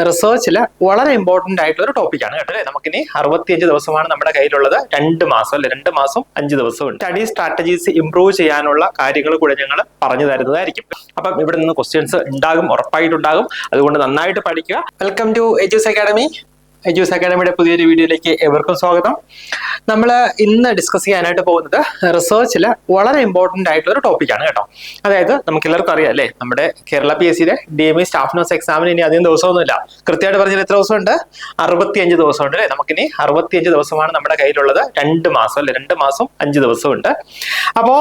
റിസർച്ചിൽ വളരെ ഇമ്പോർട്ടന്റ് ആയിട്ടുള്ള ഒരു ടോപ്പിക്കാണ് കേട്ടോ. നമുക്കിനി 65 ദിവസമാണ് നമ്മുടെ കയ്യിലുള്ളത്. 2 മാസം അല്ലെ, 2 മാസം 5 ദിവസവും സ്റ്റഡി സ്ട്രാറ്റജീസ് ഇംപ്രൂവ് ചെയ്യാനുള്ള കാര്യങ്ങൾ കൂടെ ഞങ്ങൾ പറഞ്ഞു തരുന്നതായിരിക്കും. അപ്പം ഇവിടെ നിന്ന് ക്വസ്റ്റ്യൻസ് ഉണ്ടാകും, ഉറപ്പായിട്ടുണ്ടാകും. അതുകൊണ്ട് നന്നായിട്ട് പഠിക്കുക. Welcome to Eduz Academy. Eduz അക്കാഡമിയുടെ പുതിയൊരു വീഡിയോയിലേക്ക് എവർക്കും സ്വാഗതം. നമ്മൾ ഇന്ന് ഡിസ്കസ് ചെയ്യാനായിട്ട് പോകുന്നത് റിസർച്ചിൽ വളരെ ഇമ്പോർട്ടന്റ് ആയിട്ടുള്ള ഒരു ടോപ്പിക്കാണ് കേട്ടോ. അതായത് നമുക്ക് എല്ലാവർക്കും അറിയാം അല്ലേ, നമ്മുടെ കേരള PSCയുടെ DME സ്റ്റാഫ് നഴ്സ് എക്സാമിന് ഇനി അധികം ദിവസമൊന്നുമില്ല. കൃത്യമായിട്ട് പറഞ്ഞാൽ എത്ര ദിവസമുണ്ട്? 65 ദിവസമുണ്ട് അല്ലേ. നമുക്കിനി 65 ദിവസമാണ് നമ്മുടെ കയ്യിലുള്ളത്. 2 മാസം അല്ലെ, 2 മാസം 5 ദിവസമുണ്ട്. അപ്പോ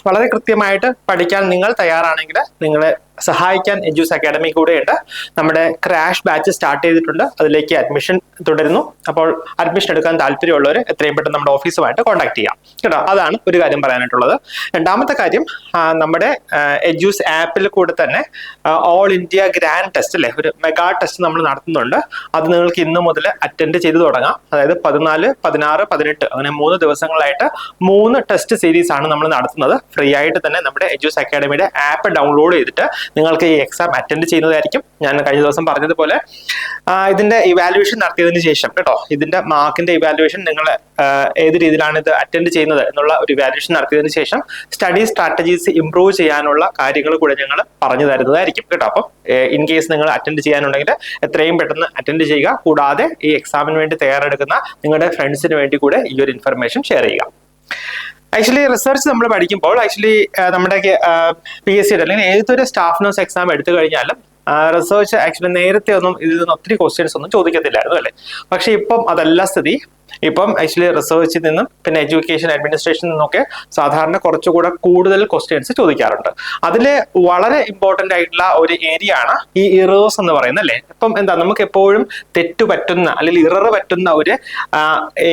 വളരെ കൃത്യമായിട്ട് പഠിക്കാൻ നിങ്ങൾ തയ്യാറാണെങ്കിൽ നിങ്ങളെ സഹായിക്കാൻ എജ്യൂസ് അക്കാഡമി കൂടെ ഉണ്ട്. നമ്മുടെ ക്രാഷ് ബാച്ച് സ്റ്റാർട്ട് ചെയ്തിട്ടുണ്ട്. അതിലേക്ക് അഡ്മിഷൻ തുടരുന്നു. അപ്പോൾ അഡ്മിഷൻ എടുക്കാൻ താല്പര്യമുള്ളവർ എത്രയും പെട്ടെന്ന് നമ്മുടെ ഓഫീസുമായിട്ട് കോൺടാക്ട് ചെയ്യാം കേട്ടോ. അതാണ് ഒരു കാര്യം പറയാനായിട്ടുള്ളത്. രണ്ടാമത്തെ കാര്യം, നമ്മുടെ എജ്യൂസ് ആപ്പിൽ കൂടെ തന്നെ ഓൾ ഇന്ത്യ ഗ്രാൻഡ് ടെസ്റ്റ് അല്ലെ, ഒരു മെഗാ ടെസ്റ്റ് നമ്മൾ നടത്തുന്നുണ്ട്. അത് നിങ്ങൾക്ക് ഇന്ന് മുതൽ അറ്റൻഡ് ചെയ്ത് തുടങ്ങാം. അതായത് 14, 16, 18 അങ്ങനെ 3 ദിവസങ്ങളായിട്ട് 3 ടെസ്റ്റ് സീരീസ് ആണ് നമ്മൾ നടത്തുന്നത്. ഫ്രീ ആയിട്ട് തന്നെ നമ്മുടെ എജ്യൂസ് അക്കാഡമിയുടെ ആപ്പ് ഡൗൺലോഡ് ചെയ്തിട്ട് നിങ്ങൾക്ക് ഈ എക്സാം അറ്റൻഡ് ചെയ്യുന്നതായിരിക്കും. ഞാൻ കഴിഞ്ഞ ദിവസം പറഞ്ഞതുപോലെ ഇതിന്റെ ഇവാലുവേഷൻ നടത്തിയതിനു ശേഷം കേട്ടോ, ഇതിന്റെ മാർക്കിന്റെ ഇവാലുവേഷൻ നിങ്ങൾ ഏത് രീതിയിലാണ് ഇത് അറ്റൻഡ് ചെയ്യുന്നത് എന്നുള്ള ഒരു ഇവാലുവേഷൻ നടത്തിയതിനു ശേഷം സ്റ്റഡി സ്ട്രാറ്റജീസ് ഇംപ്രൂവ് ചെയ്യാനുള്ള കാര്യങ്ങൾ കൂടെ ഞങ്ങൾ പറഞ്ഞു തരുന്നതായിരിക്കും കേട്ടോ. അപ്പം ഇൻ കേസ് നിങ്ങൾ അറ്റൻഡ് ചെയ്യാനുണ്ടെങ്കിൽ എത്രയും പെട്ടെന്ന് അറ്റൻഡ് ചെയ്യുക. കൂടാതെ ഈ എക്സാമിന് വേണ്ടി തയ്യാറെടുക്കുന്ന നിങ്ങളുടെ ഫ്രണ്ട്സിന് വേണ്ടി കൂടെ ഈ ഒരു ഇൻഫർമേഷൻ ഷെയർ ചെയ്യുക. ആക്ച്വലി റിസർച്ച് നമ്മൾ പഠിക്കുമ്പോൾ നമ്മുടെ PSCയുടെ അല്ലെങ്കിൽ ഏതൊരു സ്റ്റാഫ് നഴ്സ് എക്സാം എടുത്തു കഴിഞ്ഞാലും റിസർച്ച് ആക്ച്വലി നേരത്തെ ഒന്നും ഇതിൽ നിന്ന് ഒത്തിരി ക്വസ്റ്റ്യൻസ് ഒന്നും ചോദിക്കത്തില്ലായിരുന്നു അല്ലേ. പക്ഷെ ഇപ്പം അതല്ല സ്ഥിതി. ഇപ്പം ആക്ച്വലി റിസർച്ചിൽ നിന്നും പിന്നെ എഡ്യൂക്കേഷൻ അഡ്മിനിസ്ട്രേഷനിൽ നിന്നൊക്കെ സാധാരണ കുറച്ചുകൂടെ കൂടുതൽ ക്വസ്റ്റ്യൻസ് ചോദിക്കാറുണ്ട്. അതിൽ വളരെ ഇമ്പോർട്ടന്റ് ആയിട്ടുള്ള ഒരു ഏരിയ ആണ് ഈ ഇറേഴ്സ് എന്ന് പറയുന്നത് അല്ലേ. ഇപ്പം എന്താ, നമുക്ക് എപ്പോഴും തെറ്റു പറ്റുന്ന അല്ലെങ്കിൽ ഇറർ പറ്റുന്ന ഒരു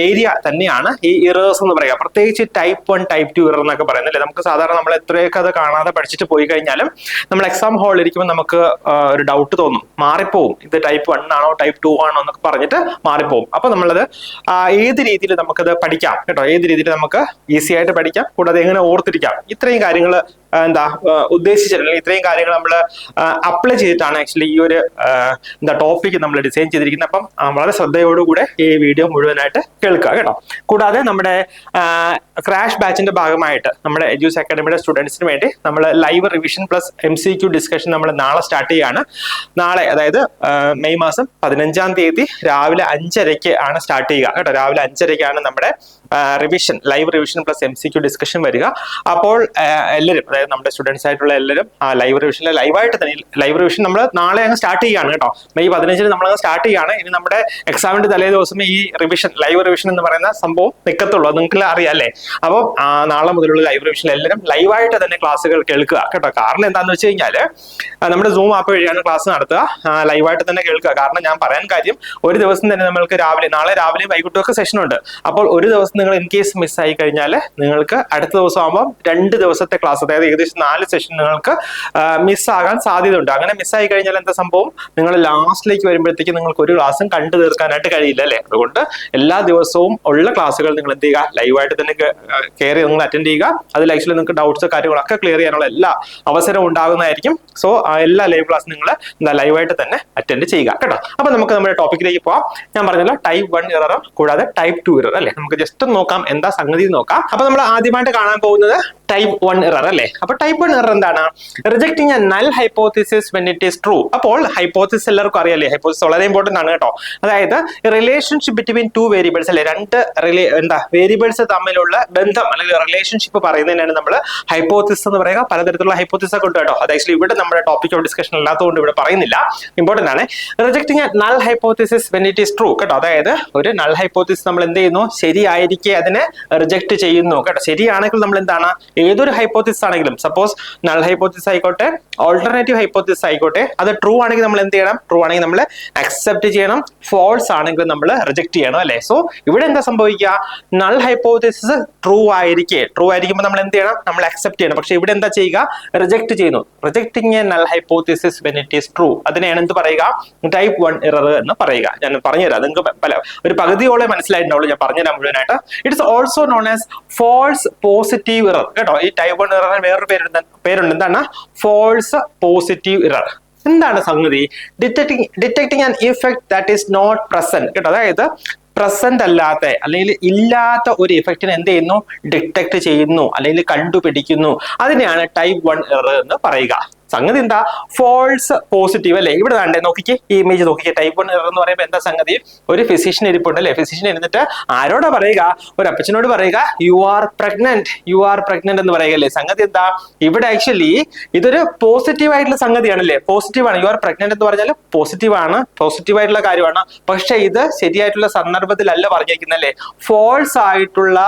ഏരിയ തന്നെയാണ് ഈ ഇറേഴ്സ് എന്ന് പറയുക. പ്രത്യേകിച്ച് ടൈപ്പ് 1, ടൈപ്പ് 2 ഇറർ എന്നൊക്കെ പറയുന്നത് അല്ലേ. നമുക്ക് സാധാരണ നമ്മൾ എത്രയൊക്കെ അത് കാണാതെ പഠിച്ചിട്ട് പോയി കഴിഞ്ഞാലും നമ്മൾ എക്സാം ഹാളിൽ ഇരിക്കുമ്പോൾ നമുക്ക് ഒരു ഡൗട്ട് തോന്നും, മാറിപ്പോവും. ഇത് ടൈപ്പ് 1 ആണോ ടൈപ്പ് 2 ആണോ എന്നൊക്കെ പറഞ്ഞിട്ട് മാറിപ്പോവും. അപ്പൊ നമ്മളത് ഏത് രീതിയിൽ നമുക്കത് പഠിക്കാം കേട്ടോ, ഏത് രീതിയിൽ നമുക്ക് ഈസി ആയിട്ട് പഠിക്കാം, കൂടാതെ എങ്ങനെ ഓർത്തിരിക്കാം, ഇത്രയും കാര്യങ്ങൾ ഉദ്ദേശിച്ചിട്ടുണ്ടെങ്കിൽ ഇത്രയും കാര്യങ്ങൾ നമ്മൾ അപ്ലൈ ചെയ്തിട്ടാണ് ആക്ച്വലി ഈ ഒരു ടോപ്പിക് നമ്മൾ ഡിസൈൻ ചെയ്തിരിക്കുന്നത്. അപ്പം വളരെ ശ്രദ്ധയോടുകൂടെ ഈ വീഡിയോ മുഴുവനായിട്ട് കേൾക്കുക കേട്ടോ. കൂടാതെ നമ്മുടെ ക്രാഷ് ബാച്ചിന്റെ ഭാഗമായിട്ട് നമ്മുടെ എജ്യൂസ് അക്കാഡമിയുടെ സ്റ്റുഡൻസിന് വേണ്ടി നമ്മൾ live revision plus MCQ discussion നമ്മൾ നാളെ സ്റ്റാർട്ട് ചെയ്യാണ്. നാളെ അതായത് മെയ് മാസം 15-ാം തീയതി രാവിലെ 5:30 ആണ് സ്റ്റാർട്ട് ചെയ്യുക കേട്ടോ. രാവിലെ 5:30 നമ്മുടെ revision, live revision plus MCQ discussion വരിക. അപ്പോൾ എല്ലാവരും, അതായത് നമ്മുടെ സ്റ്റുഡൻസ് ആയിട്ടുള്ള എല്ലാവരും ലൈവ് റിവിഷനിൽ ലൈവായിട്ട് തന്നെ ലൈവ് റിവിഷൻ നമ്മൾ നാളെ അങ്ങ് സ്റ്റാർട്ട് ചെയ്യുകയാണ് കേട്ടോ. മെയ് 15-ന് നമ്മൾ അങ്ങ് സ്റ്റാർട്ട് ചെയ്യുകയാണ്. ഇനി നമ്മുടെ എക്സാമിന്റെ തലേ ദിവസമേ ഈ റിവിഷൻ, ലൈവ് റിവിഷൻ എന്ന് പറയുന്ന സംഭവം നിൽക്കത്തുള്ളൂ. അത് നിങ്ങൾക്ക് അറിയാം അല്ലേ. അപ്പോൾ നാളെ മുതലുള്ള ലൈവ് റിവിഷൻ എല്ലാവരും ലൈവായിട്ട് തന്നെ ക്ലാസ്സുകൾ കേൾക്കുക കേട്ടോ. കാരണം എന്താണെന്ന് വെച്ച് കഴിഞ്ഞാൽ നമ്മുടെ Zoom ആപ്പ് വഴിയാണ് ക്ലാസ് നടത്തുക. ലൈവായിട്ട് തന്നെ കേൾക്കുക. കാരണം ഞാൻ പറയാൻ കാര്യം, ഒരു ദിവസം തന്നെ നമ്മൾക്ക് നാളെ രാവിലെയും വൈകിട്ടും ഒക്കെ സെഷൻ ഉണ്ട്. അപ്പോൾ ഒരു ദിവസം നിങ്ങൾ ഇൻ കേസ് മിസ്സായി കഴിഞ്ഞാൽ നിങ്ങൾക്ക് അടുത്ത ദിവസം ആകുമ്പോൾ 2 ദിവസത്തെ ക്ലാസ്, അതായത് ഏകദേശം 4 സെഷൻ നിങ്ങൾക്ക് മിസ്സാകാൻ സാധ്യതയുണ്ട്. അങ്ങനെ മിസ്സായി കഴിഞ്ഞാൽ എന്താ സംഭവം, നിങ്ങൾ ലാസ്റ്റിലേക്ക് വരുമ്പോഴത്തേക്ക് നിങ്ങൾക്ക് ഒരു ക്ലാസ്സും കണ്ടു തീർക്കാനായിട്ട് കഴിയില്ല അല്ലേ. അതുകൊണ്ട് എല്ലാ ദിവസവും ഉള്ള ക്ലാസ്സുകൾ നിങ്ങൾ എന്ത് ചെയ്യുക, ലൈവായിട്ട് തന്നെ കയറി നിങ്ങൾ അറ്റൻഡ് ചെയ്യുക. അതിൽ ആക്ച്വലി നിങ്ങൾക്ക് ഡൗട്ട്സ് കാര്യങ്ങളൊക്കെ ക്ലിയർ ചെയ്യാനുള്ള എല്ലാ അവസരവും ഉണ്ടാകുന്നതായിരിക്കും. സോ എല്ലാ ലൈവ് ക്ലാസ് നിങ്ങൾ ലൈവായിട്ട് തന്നെ അറ്റൻഡ് ചെയ്യുക കേട്ടോ. അപ്പൊ നമുക്ക് നമ്മുടെ ടോപ്പിക്കിലേക്ക് പോവാം. ഞാൻ പറഞ്ഞല്ലോ ടൈപ്പ് 1 ഇററും കൂടാതെ ടൈപ്പ് 2 ഇറർ അല്ലേ. നമുക്ക് ജസ്റ്റ് നോക്കാം എന്താ സംഗതി നോക്കാം. അപ്പൊ നമ്മൾ ആദ്യമായിട്ട് കാണാൻ പോകുന്നത് ടൈപ്പ് 1 ഇറർ അല്ലേ. അപ്പൊ ടൈപ്പ് 1 ഇറർ എന്താണ്? Rejecting a null hypothesis when it is true. അപ്പോൾ ഹൈപ്പോത്തിസിസ് എല്ലാവർക്കും അറിയാലേ. ഹൈപ്പോത്തിസിസ് വളരെ ഇമ്പോർട്ടന്റ് ആണ് കേട്ടോ. അതായത് റിലേഷൻഷിപ്പ് ബിറ്റ്വീൻ 2 വേരിയബിൾസ് അല്ലെ, 2 വേരിയബിൾസ് തമ്മിലുള്ള ബന്ധം അല്ലെങ്കിൽ റിലേഷൻഷിപ്പ് പറയുന്നതിനാണ് നമ്മൾ ഹൈപ്പോത്തിസിസ് എന്ന് പറയുക. പലതരത്തിലുള്ള ഹൈപ്പോത്തിസിസ് ഒക്കെ ഉണ്ട് കേട്ടോ. അത് ആക്ച്വലി ഇവിടെ നമ്മുടെ ടോപ്പിക് ഓഫ് ഡിസ്കഷൻ അല്ലാത്തതുകൊണ്ട് ഇവിടെ പറയുന്നില്ല. ഇമ്പോർട്ടന്റ് ആണ്. Rejecting a null hypothesis when it is true കേട്ടോ. അതായത് ഒരു നൾ ഹൈപ്പോത്തിസിസ് നമ്മൾ എന്ത് ചെയ്യുന്നു, ശരിയായിരിക്കെ അതിനെ റിജക്ട് ചെയ്യുന്നു കേട്ടോ. ശരിയാണെങ്കിൽ നമ്മൾ എന്താണ്, ഏതൊരു ഹൈപ്പോത്തിസിസ് ആണെങ്കിലും, സപ്പോസ് നൾ ഹൈപ്പോത്തിസിസ് ആയിക്കോട്ടെ, ഓൾട്ടർനേറ്റീവ് ഹൈപ്പോത്തിസിസ് ആയിക്കോട്ടെ, അത് ട്രൂ ആണെങ്കിൽ നമ്മൾ എന്ത് ചെയ്യണം, ട്രൂ ആണെങ്കിൽ നമ്മൾ അക്സെപ്റ്റ് ചെയ്യണം, ഫോൾസ് ആണെങ്കിൽ നമ്മൾ റിജക്ട് ചെയ്യണം അല്ലെ. സോ ഇവിടെ എന്താ സംഭവിക്കുക, നൾ ഹൈപ്പോത്തിസിസ് ട്രൂ ആയിരിക്കുമ്പോൾ നമ്മൾ എന്ത് ചെയ്യണം, നമ്മൾ അക്സെപ്റ്റ് ചെയ്യണം. പക്ഷെ ഇവിടെ എന്താ ചെയ്യുക, റിജക്ട് ചെയ്യുന്നു. Rejecting a null hypothesis when it is true, അതിനെയാണ് എന്ത് പറയുക, ടൈപ്പ് 1 ഇറർ എന്ന് പറയുക. ഞാൻ പറഞ്ഞുതരാം, നിങ്ങൾക്ക് ഒരു പകുതിയോളം മനസ്സിലായിട്ടുണ്ടാവുള്ളൂ. ഞാൻ പറഞ്ഞുതരാം മുഴുവനായിട്ട്. It's also known as false positive error കേട്ടോ. ഈ ടൈപ്പ് 1 ഇററിന് വേറൊരു പേരുണ്ട്. എന്താണ്? False positive error. എന്താണ് സംഗതി? Detecting an effect that is not present കേട്ടോ. അതായത് പ്രസന്റ് അല്ലാത്ത അല്ലെങ്കിൽ ഇല്ലാത്ത ഒരു ഇഫക്റ്റിനെ എന്ത് ചെയ്യുന്നു? ഡിറ്റക്ട് ചെയ്യുന്നു അല്ലെങ്കിൽ കണ്ടുപിടിക്കുന്നു. അതിനെയാണ് ടൈപ്പ് 1 എറർ എന്ന് പറയുക. സംഗതി എന്താ? ഫോൾസ് പോസിറ്റീവ് അല്ലെ. ഇവിടെ വേണ്ടേ നോക്കിക്കേ, ഈ ഇമേജ് നോക്കിക്കേ. ടൈപ്പ് 1 എറർ എന്ന് പറയുമ്പോൾ എന്താ സംഗതി? ഒരു ഫിസിഷ്യൻ ഇരിപ്പുണ്ട് അല്ലെ. ഫിസിഷ്യൻ ഇരുന്നിട്ട് ആരോടാ പറയുക? ഒരു അപ്പച്ചനോട് പറയുക യു ആർ പ്രഗ്നന്റ് എന്ന് പറയുക അല്ലേ. സംഗതി എന്താ? ഇവിടെ ആക്ച്വലി ഇതൊരു പോസിറ്റീവ് ആയിട്ടുള്ള സംഗതിയാണല്ലേ. പോസിറ്റീവ് ആണ്. യു ആർ പ്രഗ്നന്റ് എന്ന് പറഞ്ഞാൽ പോസിറ്റീവ് ആണ്, പോസിറ്റീവ് ആയിട്ടുള്ള കാര്യമാണ്. പക്ഷെ ഇത് ശരിയായിട്ടുള്ള സന്ദർഭത്തിലല്ല പറഞ്ഞിരിക്കുന്നല്ലേ. ഫോൾസ് ആയിട്ടുള്ള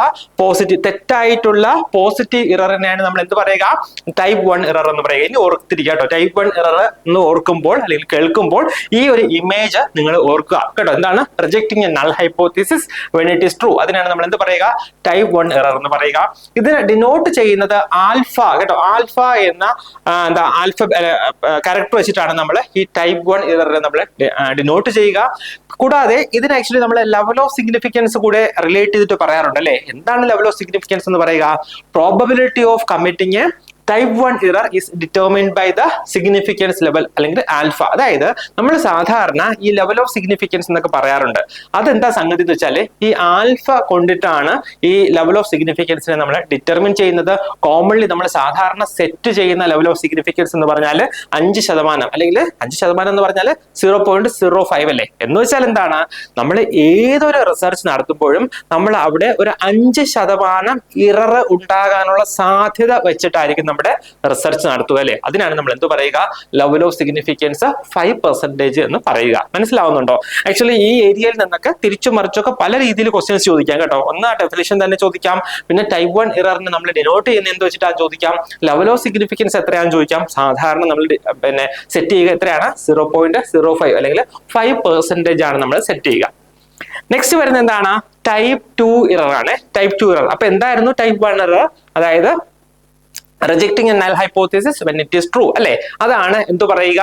പോസിറ്റീവ്, തെറ്റായിട്ടുള്ള പോസിറ്റീവ് ഇററിനെയാണ് നമ്മൾ എന്ത് പറയുക? ടൈപ്പ് 1 ഇറർ എന്ന് പറയുക. ഇനി ഓർത്തിരിക്കുക ടൈപ്പ് 1 ഇറർ എന്ന് ഓർക്കുമ്പോൾ അല്ലെങ്കിൽ കേൾക്കുമ്പോൾ ഈ ഒരു ഇമേജ് നിങ്ങൾ ഓർക്കുക കേട്ടോ. എന്താണ്? Rejecting a null hypothesis when it is true. അതിനാണ് നമ്മൾ എന്ത് പറയുക? ടൈപ്പ് 1 എറർ എന്ന് പറയുക. ഇതിനെ ഡിനോട്ട് ചെയ്യുന്നത് ആൽഫ കേട്ടോ. ആൽഫ എന്ന ആൽഫ ക്യാരക്ടർ വെച്ചിട്ടാണ് നമ്മൾ ഈ ടൈപ്പ് 1 എററിനെ നമ്മൾ ഡിനോട്ട് ചെയ്യുക. കൂടാതെ ഇതിന് ആക്ച്വലി നമ്മൾ ലെവൽ ഓഫ് സിഗ്നിഫിക്കൻസ് കൂടെ റിലേറ്റ് ചെയ്തിട്ട് പറയാറുണ്ട് അല്ലെ. എന്താണ് ലെവൽ ഓഫ് സിഗ്നിഫിക്കൻസ് എന്ന് പറയുക? Probability of committing type 1 error is determined by the significance level അല്ലെങ്കിൽ ആൽഫ. അതായത് നമ്മൾ സാധാരണ ഈ ലെവൽ ഓഫ് സിഗ്നിഫിക്കൻസ് എന്നൊക്കെ പറയാറുണ്ട്. അതെന്താ സംഗതി എന്ന് വെച്ചാൽ ഈ ആൽഫ കൊണ്ടിട്ടാണ് ഈ ലെവൽ ഓഫ് സിഗ്നിഫിക്കൻസിനെ നമ്മൾ ഡിറ്റർമിൻ ചെയ്യുന്നത്. കോമൺലി നമ്മൾ സാധാരണ സെറ്റ് ചെയ്യുന്ന ലെവൽ ഓഫ് സിഗ്നിഫിക്കൻസ് എന്ന് പറഞ്ഞാൽ 5% അല്ലെങ്കിൽ 5% എന്ന് പറഞ്ഞാൽ 0.05 അല്ലേ. എന്ന് വെച്ചാൽ എന്താണ്? നമ്മൾ ഏതൊരു റിസർച്ച് നടത്തുമ്പോഴും നമ്മൾ അവിടെ ഒരു 5% ഇറർ ഉണ്ടാകാനുള്ള സാധ്യത വെച്ചിട്ടായിരിക്കും നമ്മുടെ റിസർച്ച് നടത്തുക അല്ലെ. അതിനാണ് നമ്മൾ എന്ത് പറയുക? ലെവൽ ഓഫ് സിഗ്നിഫിക്കൻസ് 5% എന്ന് പറയുക. മനസ്സിലാവുന്നുണ്ടോ? ആക്ച്വലി ഈ ഏരിയയിൽ നിന്നൊക്കെ തിരിച്ചു മറിച്ചൊക്കെ പല രീതിയിൽ ക്വസ്റ്റ്യൻസ് ചോദിക്കാം കേട്ടോ. ഒന്ന് ഡെഫിനിഷൻ തന്നെ ചോദിക്കാം, പിന്നെ ടൈപ്പ് 1 ഇററിനെ നമ്മൾ ഡിനോട്ട് ചെയ്യുന്ന എന്ത് വെച്ചിട്ടാണ് ചോദിക്കാം, ലെവൽ ഓഫ് സിഗ്നിഫിക്കൻസ് എത്രയാണെന്ന് ചോദിക്കാം. സാധാരണ നമ്മൾ സെറ്റ് ചെയ്യുക എത്രയാണ്? 0.05 അല്ലെങ്കിൽ 5% ആണ് നമ്മൾ സെറ്റ് ചെയ്യുക. നെക്സ്റ്റ് വരുന്നത് എന്താണ്? ടൈപ്പ് 2 ഇറർ ആണ്. Type 2 error. അപ്പൊ എന്തായിരുന്നു ടൈപ്പ് 1 ഇറർ? അതായത് rejecting a null hypothesis when it is true അല്ലെ. അതാണ് എന്ത് പറയുക?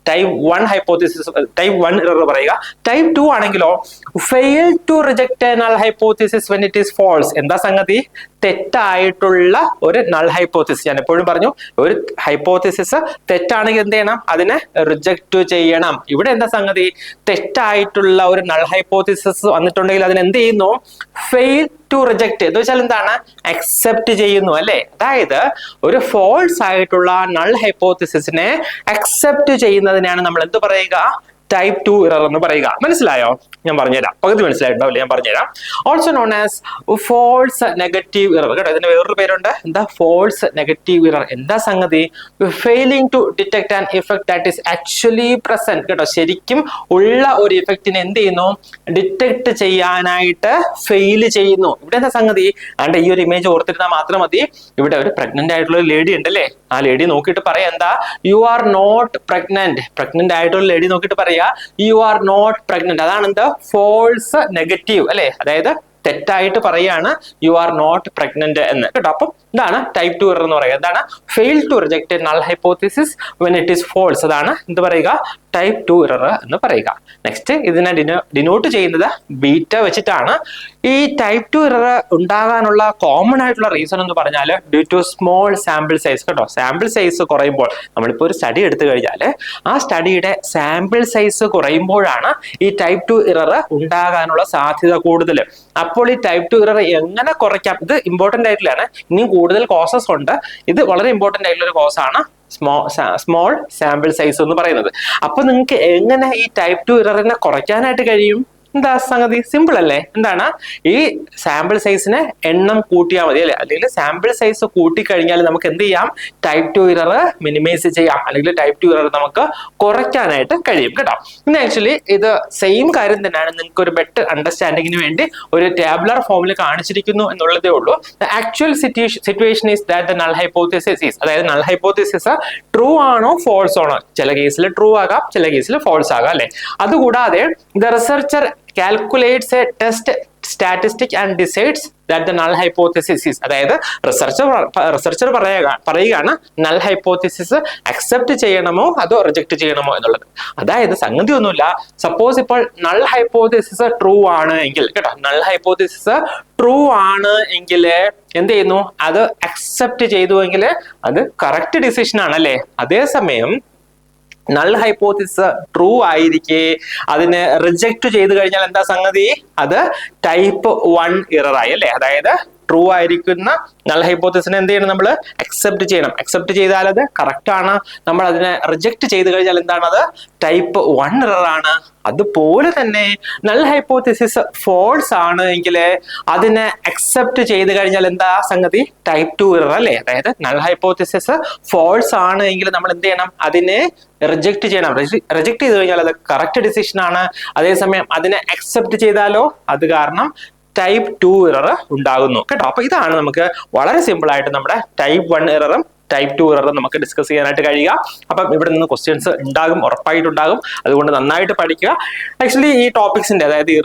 ടൈപ്പ് 1 ഹൈപ്പോത്തിസിസ്, ടൈപ്പ് 1 ഇറർ പറയുക. ടൈപ്പ് 2 ആണെങ്കിലോ fail to reject a null hypothesis when it is false. എന്താ സംഗതി? തെറ്റായിട്ടുള്ള ഒരു നൾ ഹൈപ്പോത്തിസിസ്. ഞാൻ എപ്പോഴും പറഞ്ഞു, ഒരു ഹൈപ്പോത്തിസിസ് തെറ്റാണെങ്കിൽ എന്ത് ചെയ്യണം? അതിനെ റിജക്ട് ചെയ്യണം. ഇവിടെ എന്താ സംഗതി? തെറ്റായിട്ടുള്ള ഒരു നൾ ഹൈപ്പോത്തിസിസ് വന്നിട്ടുണ്ടെങ്കിൽ അതിന് എന്ത് ചെയ്യുന്നു? ഫെയിൽ ടു റിജക്ട് എന്ന് വെച്ചാൽ എന്താണ്? അക്സെപ്റ്റ് ചെയ്യുന്നു അല്ലെ. അതായത് ഒരു ഫോൾസ് ആയിട്ടുള്ള നൾ ഹൈപ്പോത്തിസിസിനെ അക്സെപ്റ്റ് ചെയ്യുന്നതിനാണ് നമ്മൾ എന്ത് പറയുക? ടൈപ്പ് 2 ഇറർ എന്ന് പറയുക. മനസ്സിലായോ? ഞാൻ പറഞ്ഞുതരാം. പകുതി മനസ്സിലായിട്ടുണ്ടാവില്ല, ഞാൻ പറഞ്ഞുതരാം. Also known as false negative error കേട്ടോ. ഇതിന് വേറൊരു പേരുണ്ട്. എന്താ? False negative error. എന്താ സംഗതി? Failing to detect an effect that is actually present കേട്ടോ. ശരിക്കും ഉള്ള ഒരു ഇഫക്റ്റിനെ എന്ത് ചെയ്യുന്നു? ഡിറ്റക്ട് ചെയ്യാനായിട്ട് ഫെയിൽ ചെയ്യുന്നു. ഇവിടെ എന്താ സംഗതി? ആണ്ട് ഈ ഒരു ഇമേജ് ഓർത്തിരുന്നാൽ മാത്രം മതി. ഇവിടെ ഒരു പ്രഗ്നന്റ് ആയിട്ടുള്ള ഒരു ലേഡി ഉണ്ട് അല്ലേ. ആ ലേഡി നോക്കിയിട്ട് പറയാം എന്താ? യു ആർ നോട്ട് പ്രഗ്നന്റ് ആയിട്ടുള്ള ലേഡി നോക്കിയിട്ട് പറയാ യു ആർ നോട്ട് പ്രഗ്നന്റ്. അതാണ് എന്താ? ഫോൾസ് നെഗറ്റീവ് അല്ലെ. അതായത് തെറ്റായിട്ട് പറയാണ് യു ആർ നോട്ട് പ്രഗ്നന്റ് എന്ന് കേട്ടോ. അപ്പം ഇതാണ് ടൈപ്പ് 2 ഇറർ എന്ന് പറയുക. എന്താണ്? Fail to reject null hypothesis when it is false. അതാണ് എന്ത് പറയുക? ടൈപ്പ് 2 ഇറർ എന്ന് പറയുക. നെക്സ്റ്റ് ഇതിനെ ഡിനോട്ട് ചെയ്യുന്നത് ബീറ്റ വെച്ചിട്ടാണ്. ഈ ടൈപ്പ് 2 ഇറർ ഉണ്ടാകാനുള്ള കോമൺ ആയിട്ടുള്ള റീസൺ എന്ന് പറഞ്ഞാൽ due to small sample size കേട്ടോ. സാമ്പിൾ സൈസ് കുറയുമ്പോൾ, നമ്മളിപ്പോൾ ഒരു സ്റ്റഡി എടുത്തു കഴിഞ്ഞാൽ ആ സ്റ്റഡിയുടെ സാമ്പിൾ സൈസ് കുറയുമ്പോഴാണ് ഈ ടൈപ്പ് 2 ഇറർ ഉണ്ടാകാനുള്ള സാധ്യത കൂടുതൽ. അപ്പോൾ ഈ ടൈപ്പ് 2 ഇറർ എങ്ങനെ കുറയ്ക്കാം? ഇത് ഇമ്പോർട്ടന്റ് ആയിട്ടുള്ളതാണ്. ഇനിയും കൂടുതൽ കോസസ് ഉണ്ട്. ഇത് വളരെ ഇമ്പോർട്ടന്റ് ആയിട്ടുള്ള ഒരു കോസാണ് സ്മോൾ സാമ്പിൾ സൈസ് എന്ന് പറയുന്നത്. അപ്പൊ നിങ്ങൾക്ക് എങ്ങനെ ഈ ടൈപ്പ് 2 ഇററിനെ കുറയ്ക്കാനായിട്ട് കഴിയും? എന്താ സംഗതി? സിമ്പിൾ അല്ലേ. എന്താണ്? ഈ സാമ്പിൾ സൈസിനെ എണ്ണം കൂട്ടിയാൽ മതി അല്ലെ. അല്ലെങ്കിൽ സാമ്പിൾ സൈസ് കൂട്ടിക്കഴിഞ്ഞാൽ നമുക്ക് എന്ത് ചെയ്യാം? ടൈപ്പ് 2 ഇറർ മിനിമൈസ് ചെയ്യാം, അല്ലെങ്കിൽ ടൈപ്പ് 2 ഇറർ നമുക്ക് കുറയ്ക്കാനായിട്ട് കഴിയും കേട്ടോ. ഇന്ന് ആക്ച്വലി ഇത് സെയിം കാര്യം തന്നെയാണ്. നിങ്ങൾക്ക് ഒരു ബെറ്റർ അണ്ടർസ്റ്റാൻഡിങ്ങിന് വേണ്ടി ഒരു ടാബുലർ ഫോമിൽ കാണിച്ചിരിക്കുന്നു എന്നുള്ളതേ ഉള്ളൂ. The actual situation is that the null hypothesis is, അതായത് നൾ ഹൈപ്പോത്തിസിസ് ട്രൂ ആണോ ഫോൾസ് ആണോ? ചില കേസിൽ ട്രൂ ആകാം, ചില കേസിൽ ഫോൾസ് ആകാം അല്ലെ. അതുകൂടാതെ the researcher calculates a test statistic and decides that the null hypothesis is, അതായത് റിസർച്ചർ പറയുകയാണ് നൾ ഹൈപ്പോത്തിസിസ് അക്സെപ്റ്റ് ചെയ്യണമോ അതോ റിജക്ട് ചെയ്യണമോ എന്നുള്ളത്. അതായത് സംഗതി ഒന്നുമില്ല. സപ്പോസ് ഇപ്പോൾ നൾ ഹൈപ്പോത്തിസിസ് ട്രൂ ആണ് എങ്കിൽ കേട്ടോ, നൾ ഹൈപ്പോത്തിസിസ് ട്രൂ ആണ് എങ്കിൽ എന്ത് ചെയ്യുന്നു? അത് അക്സെപ്റ്റ് ചെയ്തുവെങ്കിൽ അത് കറക്റ്റ് ഡിസിഷൻ ആണ് അല്ലേ. അതേസമയം നൾ ഹൈപ്പോത്തിസിസ് ട്രൂ ആയിരിക്കെ അതിനെ റിജക്ട് ചെയ്ത് കഴിഞ്ഞാൽ എന്താ സംഗതി? അത് ടൈപ്പ് 1 എറർ ആയി അല്ലെ. അതായത് ട്രൂ ആയിരിക്കുന്ന നൾ ഹൈപ്പോത്തിസിനെ എന്ത് ചെയ്യണം? നമ്മൾ അക്സെപ്റ്റ് ചെയ്യണം. അക്സെപ്റ്റ് ചെയ്താൽ അത് കറക്റ്റ് ആണ്. നമ്മൾ അതിനെ റിജക്ട് ചെയ്ത് കഴിഞ്ഞാൽ എന്താണ്? അത് ടൈപ്പ് 1 എറർ ആണ്. അതുപോലെ തന്നെ നൾ ഹൈപ്പോത്തിസിസ് ഫോൾസ് ആണ് എങ്കിൽ അതിനെ അക്സെപ്റ്റ് ചെയ്ത് കഴിഞ്ഞാൽ എന്താ സംഗതി? ടൈപ്പ് 2 എറർ അല്ലേ. അതായത് നൾ ഹൈപ്പോത്തിസിസ് ഫോൾസ് ആണ് എങ്കിൽ നമ്മൾ എന്ത് ചെയ്യണം? അതിനെ റിജക്ട് ചെയ്യണം. റിജക്ട് ചെയ്ത് കഴിഞ്ഞാൽ അത് കറക്റ്റ് ഡിസിഷൻ ആണ്. അതേസമയം അതിനെ അക്സെപ്റ്റ് ചെയ്താലോ അത് കാരണം ടൈപ്പ് 2 എറർ ഉണ്ടാകുന്നു കേട്ടോ. അപ്പൊ ഇതാണ് നമുക്ക് വളരെ സിമ്പിൾ ആയിട്ട് നമ്മുടെ ടൈപ്പ് 1 എററും ടൈപ്പ് 2 എറർ നമുക്ക് ഡിസ്കസ് ചെയ്യാനായിട്ട് കഴിയുക. അപ്പം ഇവിടെ നിന്ന് ക്വസ്റ്റ്യൻസ് ഉണ്ടാകും, ഉറപ്പായിട്ടുണ്ടാകും. അതുകൊണ്ട് നന്നായിട്ട് പഠിക്കുക. ആക്ച്വലി ഈ ടോപ്പിക്സിന്റെ അതായത് ഈ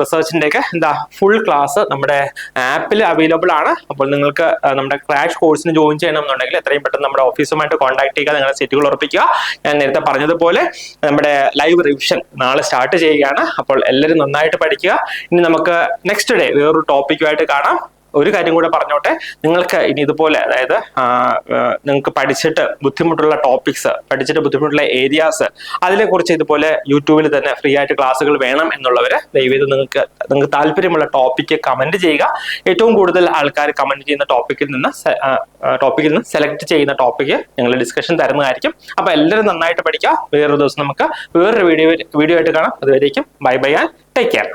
റിസർച്ചിന്റെ ഒക്കെ ഫുൾ ക്ലാസ് നമ്മുടെ ആപ്പിൽ അവൈലബിൾ ആണ്. അപ്പോൾ നിങ്ങൾക്ക് നമ്മുടെ ക്രാഷ് കോഴ്സിന് ജോയിൻ ചെയ്യണം എന്നുണ്ടെങ്കിൽ എത്രയും പെട്ടെന്ന് നമ്മുടെ ഓഫീസുമായിട്ട് കോൺടാക്ട് ചെയ്യുക, നിങ്ങളുടെ സീറ്റുകൾ ഉറപ്പിക്കുക. ഞാൻ നേരത്തെ പറഞ്ഞതുപോലെ നമ്മുടെ ലൈവ് റിവിഷൻ നാളെ സ്റ്റാർട്ട് ചെയ്യുകയാണ്. അപ്പോൾ എല്ലാവരും നന്നായിട്ട് പഠിക്കുക. ഇനി നമുക്ക് നെക്സ്റ്റ് ഡേ വേറൊരു ടോപ്പിക്കുമായിട്ട് കാണാം. ഒരു കാര്യം കൂടെ പറഞ്ഞോട്ടെ, നിങ്ങൾക്ക് ഇനി ഇതുപോലെ അതായത് നിങ്ങൾക്ക് പഠിച്ചിട്ട് ബുദ്ധിമുട്ടുള്ള ടോപ്പിക്സ്, പഠിച്ചിട്ട് ബുദ്ധിമുട്ടുള്ള ഏരിയാസ്, അതിനെക്കുറിച്ച് ഇതുപോലെ യൂട്യൂബിൽ തന്നെ ഫ്രീ ആയിട്ട് ക്ലാസ്സുകൾ വേണം എന്നുള്ളവര് ദയവേത് നിങ്ങൾക്ക് താല്പര്യമുള്ള ടോപ്പിക്ക് കമന്റ് ചെയ്യുക. ഏറ്റവും കൂടുതൽ ആൾക്കാർ കമന്റ് ചെയ്യുന്ന ടോപ്പിക്കിൽ നിന്ന് സെലക്ട് ചെയ്യുന്ന ടോപ്പിക്ക് ഞങ്ങൾ ഡിസ്കഷൻ തരുന്നതായിരിക്കും. അപ്പൊ എല്ലാവരും നന്നായിട്ട് പഠിക്കുക. വേറൊരു ദിവസം നമുക്ക് വേറൊരു വീഡിയോ ആയിട്ട് കാണാം. അതുവരേക്കും bye bye and take care.